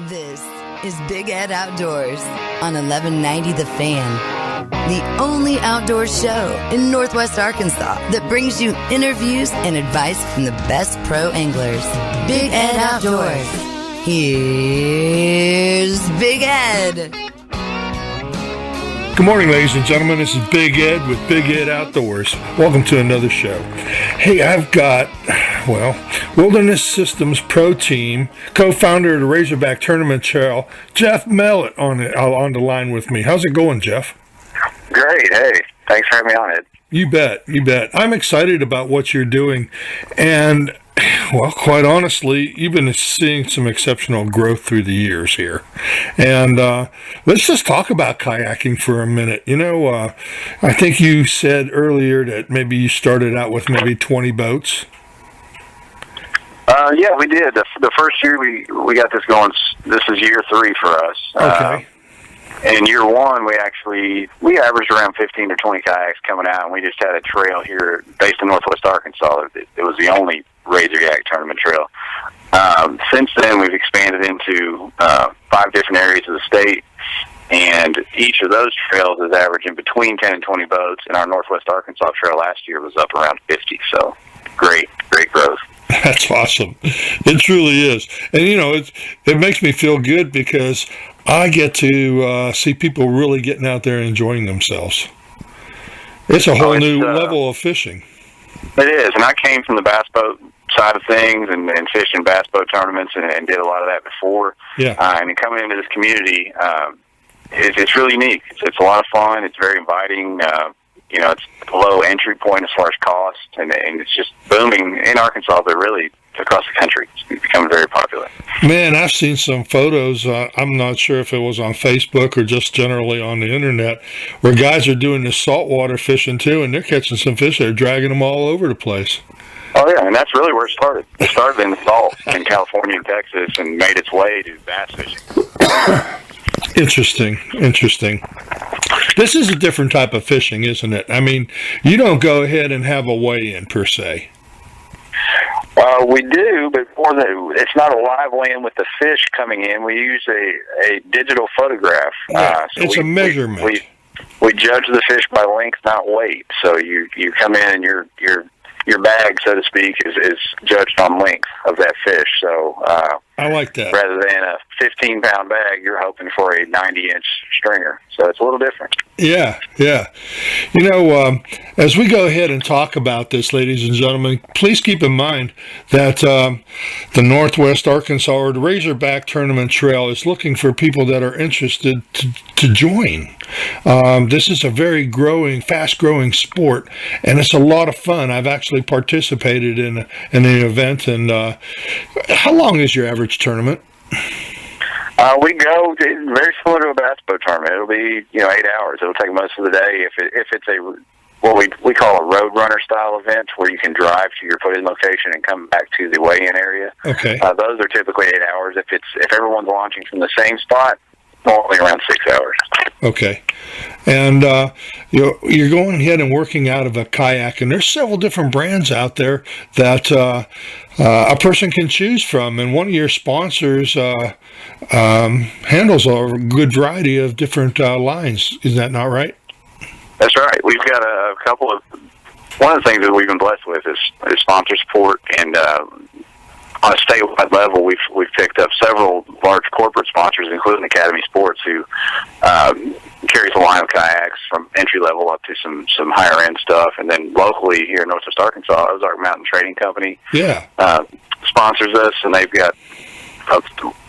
This is Big Ed Outdoors on 1190 The Fan, the only outdoor show in Northwest Arkansas that brings you interviews and advice from the best pro anglers. Big Ed Outdoors. Here's Big Ed. Good morning, ladies and gentlemen. This is Big Ed with Big Ed Outdoors. Welcome to another show. Hey, I've got, Wilderness Systems Pro Team, co-founder of the Razoryak Tournament Trail, Jeff Malott on the line with me. How's it going, Jeff? Great. Hey, thanks for having me on it. You bet. I'm excited about what you're doing. And, well, quite honestly, you've been seeing some exceptional growth through the years here. And let's just talk about kayaking for a minute. I think you said earlier that maybe you started out with maybe 20 boats. Yeah, we did. The first year we got this going, this is year 3 for us. Okay. In year 1, we averaged around 15 to 20 kayaks coming out, and we just had a trail here based in Northwest Arkansas. It was the only Razoryak Tournament Trail. Since then, we've expanded into 5 different areas of the state, and each of those trails is averaging between 10 and 20 boats, and our Northwest Arkansas Trail last year was up around 50, so great growth. That's awesome. It truly is. And, it makes me feel good because I get to see people really getting out there and enjoying themselves. It's a whole new level of fishing. It is, and I came from the bass boat side of things and fished in bass boat tournaments and did a lot of that before. Yeah. And coming into this community, it's really unique. It's a lot of fun. It's very inviting. It's a low entry point as far as cost, and it's just booming in Arkansas, but really across the country. It's becoming very popular. Man, I've seen some photos. I'm not sure if it was on Facebook or just generally on the internet, where guys are doing this saltwater fishing too, and they're catching some fish. They're dragging them all over the place. Oh, yeah, and that's really where it started. It started in the salt in California and Texas and made its way to bass fishing. Interesting. This is a different type of fishing, isn't it? I mean, you don't go ahead and have a weigh-in per se. We do, but it's not a live weigh-in with the fish coming in. We use a digital photograph. Yeah, it's a measurement. We judge the fish by length, not weight. So you come in and your bag, so to speak, is judged on length of that fish. So I like that. Rather than a 15-pound bag, you're hoping for a 90-inch stringer. So it's a little different. Yeah. As we go ahead and talk about this, ladies and gentlemen, please keep in mind that the Northwest Arkansas or the Razoryak Tournament Trail is looking for people that are interested to join. This is a very fast-growing sport, and it's a lot of fun. I've actually participated in an event. And how long is your average tournament? We go very similar to a bass boat tournament. It'll be 8 hours. It'll take most of the day. If it's what we call a road runner style event, where you can drive to your put-in location and come back to the weigh-in area. Okay. Those are typically 8 hours. If everyone's launching from the same spot, normally around 6 hours. Okay. And you're going ahead and working out of a kayak, and there's several different brands out there that a person can choose from. And one of your sponsors handles a good variety of different lines. Is that not right? That's right. We've got a couple of... One of the things that we've been blessed with is sponsor support, and on a statewide level, we've picked up several large corporate sponsors, including Academy Sports, who carries a line of kayaks from entry level up to some higher end stuff. And then locally here in Northwest Arkansas, Ozark Mountain Trading Company sponsors us, and they've got a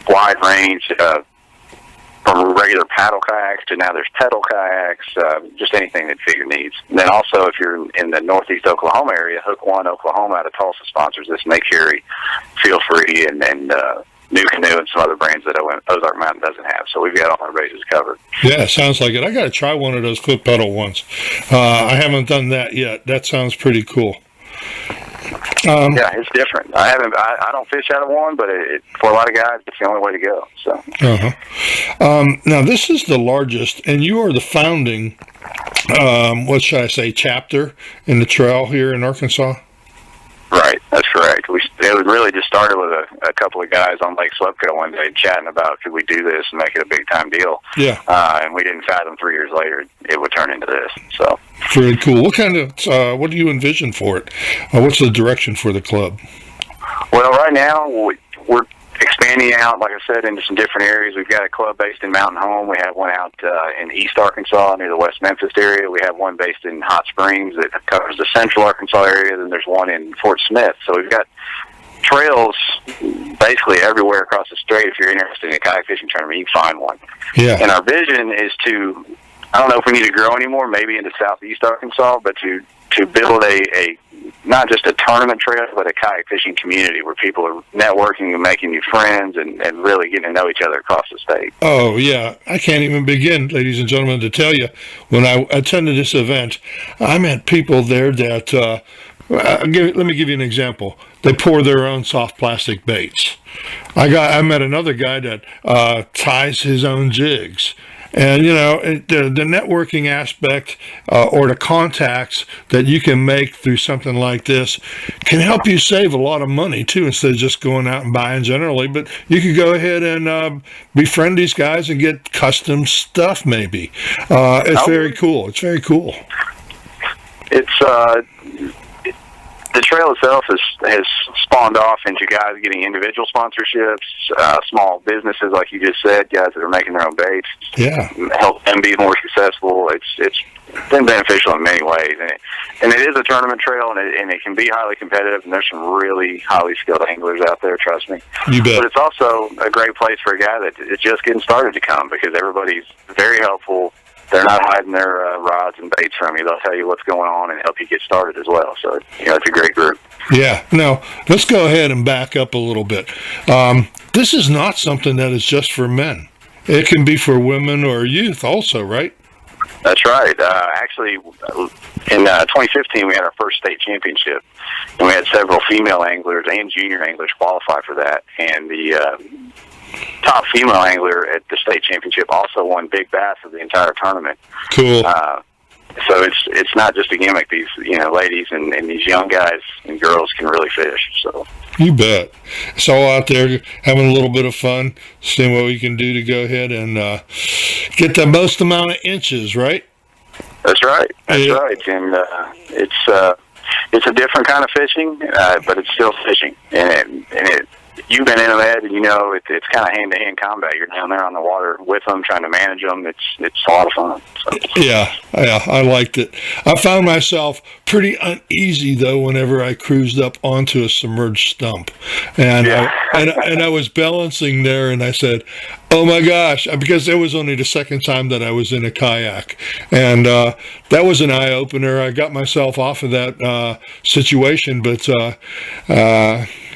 wide range from regular paddle kayaks to now there's pedal kayaks, just anything that figure needs. And then also, if you're in the northeast Oklahoma area, Hook One Oklahoma out of Tulsa sponsors this, and they carry Feel Free and New Canoe and some other brands that Ozark Mountain doesn't have. So we've got all our bases covered. Yeah, sounds like it. I got to try one of those foot pedal ones. I haven't done that yet. That sounds pretty cool. Yeah, it's different. I don't fish out of one, but for a lot of guys, it's the only way to go. So. Now, this is the largest, and you are the founding, chapter in the trail here in Arkansas? Right, that's correct. it was really just started with a couple of guys on Lake Slupco one day chatting about could we do this and make it a big time deal. Yeah. And we didn't fathom 3 years later it would turn into this. So very cool. What kind of what do you envision for it? What's the direction for the club? Well, right now we're expanding out, like I said, into some different areas. We've got a club based in Mountain Home. We have one out in East Arkansas near the West Memphis area. We have one based in Hot Springs that covers the Central Arkansas area. Then there's one in Fort Smith. So we've got trails basically everywhere across the state. If you're interested in a kayak fishing tournament, you can find one. Yeah. And our vision is to, I don't know if we need to grow anymore, maybe into Southeast Arkansas, but to build a not just a tournament trail, but a kayak fishing community where people are networking and making new friends and really getting to know each other across the state. Oh, yeah. I can't even begin, ladies and gentlemen, to tell you, when I attended this event, I met people there that, let me give you an example. They pour their own soft plastic baits. I met another guy that ties his own jigs. And, you know, the networking aspect or the contacts that you can make through something like this can help you save a lot of money, too, instead of just going out and buying generally. But you could go ahead and befriend these guys and get custom stuff, maybe. It's very cool. It's very cool. It's the trail itself has spawned off into guys getting individual sponsorships, small businesses, like you just said, guys that are making their own baits. Yeah, help them be more successful. It's been beneficial in many ways, and it is a tournament trail, and it can be highly competitive. And there's some really highly skilled anglers out there. Trust me. You bet. But it's also a great place for a guy that is just getting started to come because everybody's very helpful. They're not hiding their rods and baits from you. They'll tell you what's going on and help you get started as well. So, you know, it's a great group. Yeah. Now, let's go ahead and back up a little bit. This is not something that is just for men. It can be for women or youth also, right? That's right. Actually, in 2015, we had our first state championship, and we had several female anglers and junior anglers qualify for that. And the top female angler at the state championship also won big bass of the entire tournament. Cool. So it's not just a gimmick. These ladies and these young guys and girls can really fish. So you bet. It's all out there having a little bit of fun, seeing what we can do to go ahead and get the most amount of inches, right? That's right. That's right. And it's a different kind of fishing, but it's still fishing, and it. You've been in it, and you know it's kind of hand-to-hand combat. You're down there on the water with them, trying to manage them. It's a lot of fun. So. Yeah, I liked it. I found myself pretty uneasy though whenever I cruised up onto a submerged stump, and I was balancing there, and I said, "Oh my gosh!" Because it was only the second time that I was in a kayak, and that was an eye opener. I got myself off of that situation, but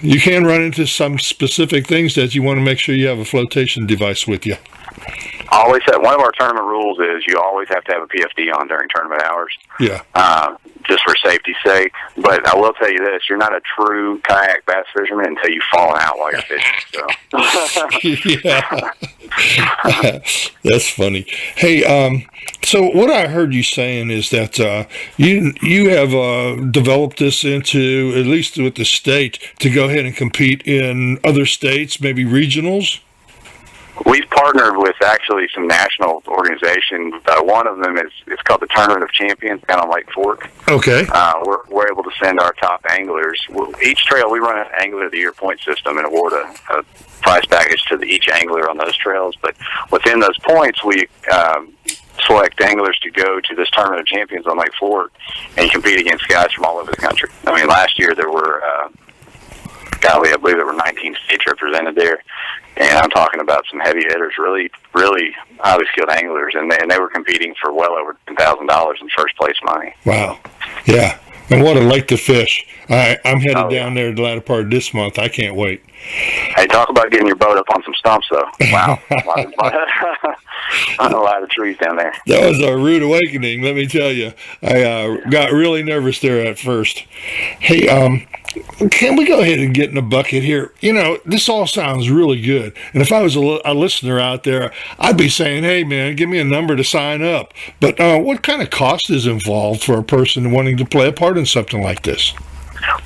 you can run into some specific things that you want to make sure you have a flotation device with you. Always have, one of our tournament rules is you always have to have a PFD on during tournament hours. Yeah. Just for safety's sake. But I will tell you this, you're not a true kayak bass fisherman until you've fallen out while you're fishing. So. Yeah. That's funny. Hey, so what I heard you saying is that you have developed this into, at least with the state, to go ahead and compete in other states, maybe regionals? We've partnered with actually some national organizations. One of them is called the Tournament of Champions down on Lake Fork. Okay. We're able to send our top anglers. Each trail, we run an Angler of the Year point system and award a prize package to each angler on those trails. But within those points, we select anglers to go to this Tournament of Champions on Lake Fork and compete against guys from all over the country. I mean, last year there were, I believe there were 19 states represented there. And I'm talking about some heavy hitters, really, really highly skilled anglers, and they were competing for well over $10,000 in first place money. Wow. Yeah. And what a lake to fish. I'm headed down there the latter part of this month. I can't wait. Hey, talk about getting your boat up on some stumps, though. Wow. A lot of trees down there. That was a rude awakening, let me tell you. I got really nervous there at first. Hey, can we go ahead and get in a bucket here? You know, this all sounds really good. And if I was a listener out there, I'd be saying, hey, man, give me a number to sign up. But what kind of cost is involved for a person wanting to play a part in something like this?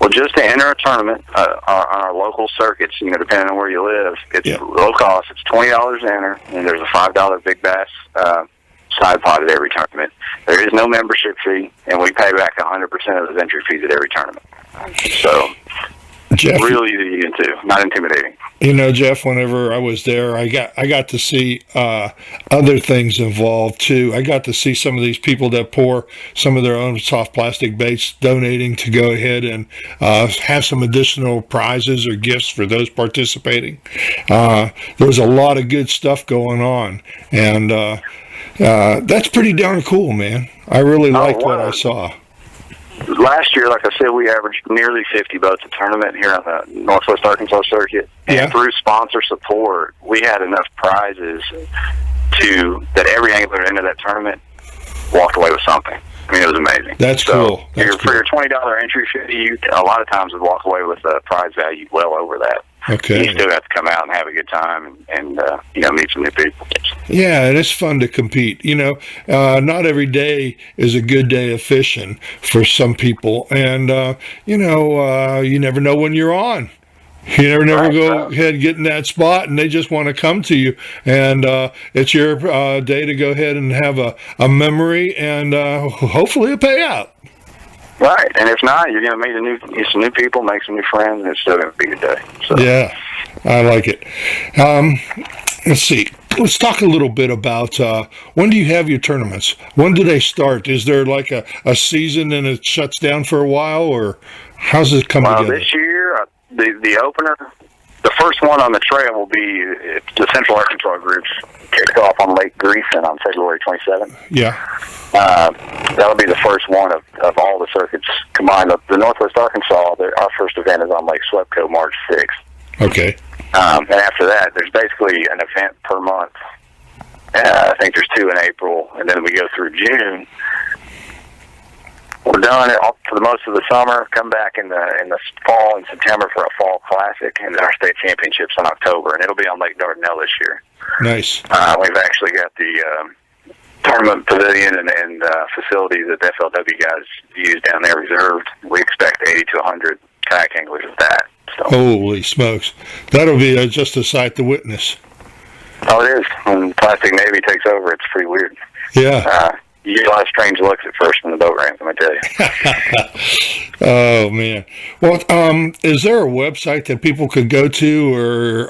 Well, just to enter a tournament on our local circuits, depending on where you live, it's low cost. It's $20 to enter, and there's a $5 Big Bass side pot at every tournament. There is no membership fee, and we pay back 100% of those entry fees at every tournament. So, Jeff, really easy to get into, not intimidating. Jeff, whenever I was there, I got to see other things involved too. I got to see some of these people that pour some of their own soft plastic baits, donating to go ahead and have some additional prizes or gifts for those participating. There was a lot of good stuff going on, and that's pretty darn cool, man. I really liked what I saw. Last year, like I said, we averaged nearly 50 boats a tournament here on the Northwest Arkansas circuit. Yeah. And through sponsor support, we had enough prizes that every angler into that tournament walked away with something. I mean, it was amazing. That's cool. For your $20 entry fee, you a lot of times would walk away with a prize value well over that. Okay. You still have to come out and have a good time and meet some new people. Yeah, and it's fun to compete. Not every day is a good day of fishing for some people, and you never know when you're on. You never go ahead and get in that spot, and they just want to come to you, and it's your day to go ahead and have a memory and hopefully a payout. Right, and if not, you're going to meet some new people, make some new friends, and it's still going to be a good day. So. Yeah, I like it. Let's see. Let's talk a little bit about when do you have your tournaments? When do they start? Is there like a season and it shuts down for a while, or how's it come together? This year, the opener, the first one on the trail will be the Central Arkansas groups kicks off on Lake Greason on February 27th. Yeah. That'll be the first one of all the circuits combined. The Northwest Arkansas, our first event is on Lake Swepco March 6th. Okay. And after that, there's basically an event per month. I think there's 2 in April, and then we go through June. We're done for the most of the summer. Come back in the fall and September for a fall classic, and then our state championships in October, and it'll be on Lake Dardanelle this year. Nice. We've actually got the tournament pavilion and facilities that the FLW guys use down there reserved. We expect 80 to 100 kayak anglers at that. So. Holy smokes. That'll be just a sight to witness. Oh, it is. When Plastic Navy takes over, it's pretty weird. Yeah. You get a lot of strange looks at first when the boat ramps, let me tell you. Oh, man. Well, is there a website that people could go to or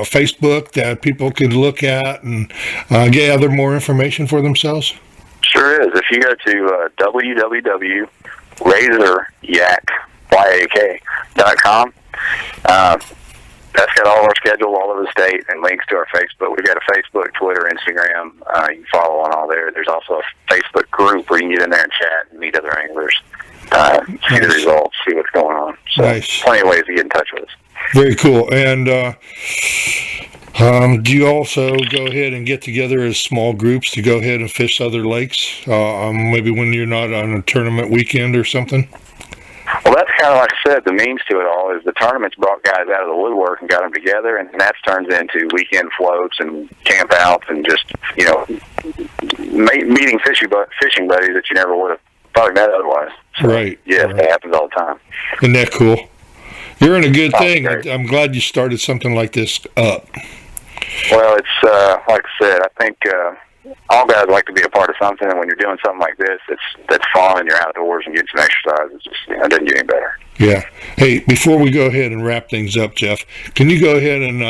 Facebook that people could look at and gather more information for themselves? Sure is. If you go to www.razoryak.com, that's got all of our schedule all over the state and links to our Facebook. We've got a Facebook, Twitter, Instagram. You can follow on all there. There's also a Facebook group where you can get in there and chat and meet other anglers, see the results, see what's going on. So nice. Plenty of ways to get in touch with us. Very cool. And do you also go ahead and get together as small groups to go ahead and fish other lakes, maybe when you're not on a tournament weekend or something? Well, that's kind of like I said, the means to it all is the tournaments brought guys out of the woodwork and got them together, and that turns into weekend floats and camp outs and just, meeting fishing buddies that you never would have probably met otherwise. So, right. Yeah, right. That happens all the time. Isn't that cool? You're in a good thing. Great. I'm glad you started something like this up. Well, it's, like I said, I think all guys like to be a part of something, and when you're doing something like this, that's fun and you're outdoors and getting some exercise. It's just, it doesn't get any better. Yeah. Hey, before we go ahead and wrap things up, Jeff, can you go ahead and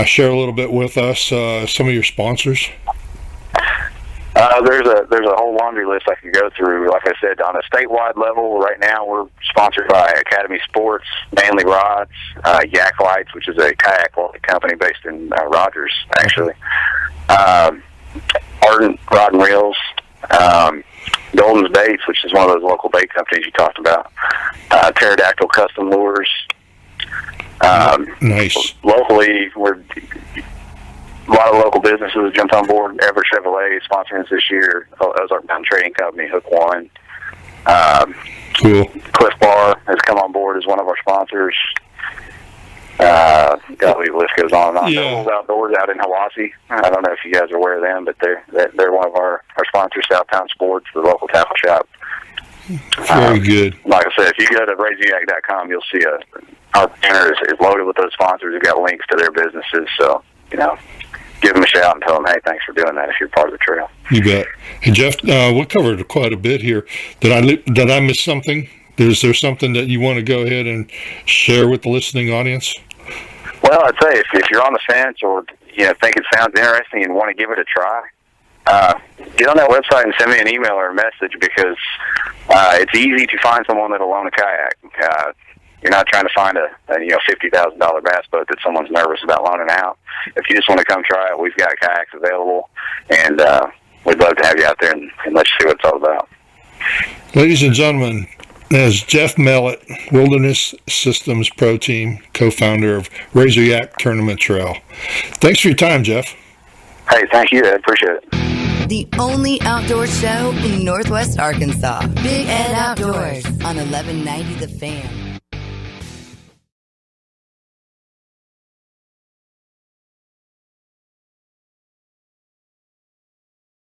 share a little bit with us some of your sponsors? There's a whole laundry list I can go through. Like I said, on a statewide level, right now we're sponsored by Academy Sports, Manly Rods, Yak Lights, which is a kayak company based in Rogers, actually. Ardent Rod and Reels, Golden's Baits, which is one of those local bait companies you talked about. Pterodactyl Custom Lures. Nice. Locally, a lot of local businesses jumped on board. Everett Chevrolet is sponsoring us this year. Ozark Mountain Trading Company, Hook One. Cool. Cliff Bar has come on board as one of our sponsors. The list goes on and on. Yeah. Nobles Outdoors out in Hiwassee. I don't know if you guys are aware of them, but they're one of our sponsors. Southtown Sports, the local tackle shop. Very good. Like I said, if you go to razoryak.com, you'll see our banner is loaded with those sponsors. We've got links to their businesses. So, give them a shout and tell them, hey, thanks for doing that if you're part of the trail. You bet. Hey, Jeff, we covered quite a bit here. Did I miss something? Is there something that you want to go ahead and share with the listening audience? Well, I'd say if you're on the fence or think it sounds interesting and want to give it a try, get on that website and send me an email or a message, because it's easy to find someone that'll loan a kayak. You're not trying to find a $50,000 bass boat that someone's nervous about loaning out. If you just want to come try it, we've got kayaks available, and we'd love to have you out there and let you see what it's all about. Ladies and gentlemen, as Jeff Malott, Wilderness Systems Pro Team, co-founder of Razoryak Tournament Trail. Thanks for your time, Jeff. Hey, thank you. I appreciate it. The only outdoor show in Northwest Arkansas. Big Ed Outdoors on 1190 The Fan.